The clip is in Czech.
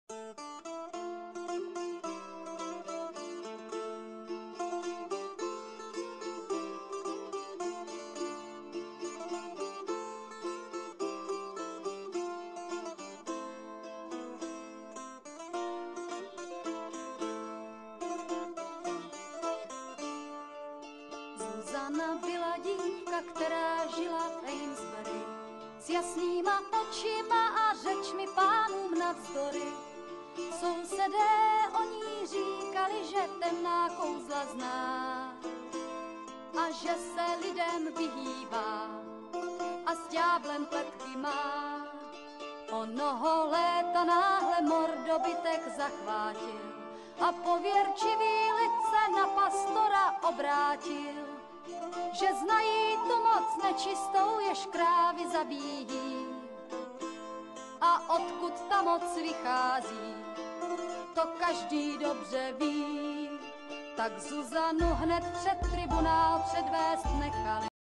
Zuzana byla dívka, která žila v Amesbury, s jasnýma očima a řečmi pánům navzdory. Sousedé o ní říkali, že temná kouzla zná a že se lidem vyhýbá a s ďáblem pletky má. Onoho léta náhle mor dobytek zachvátil a pověrčivý lid se na pastora obrátil, že znají tu moc nečistou, jež krávy zabíjí. A odkud ta moc vychází, to každý dobře ví. Tak Zuzanu hned před tribunál předvést nechali.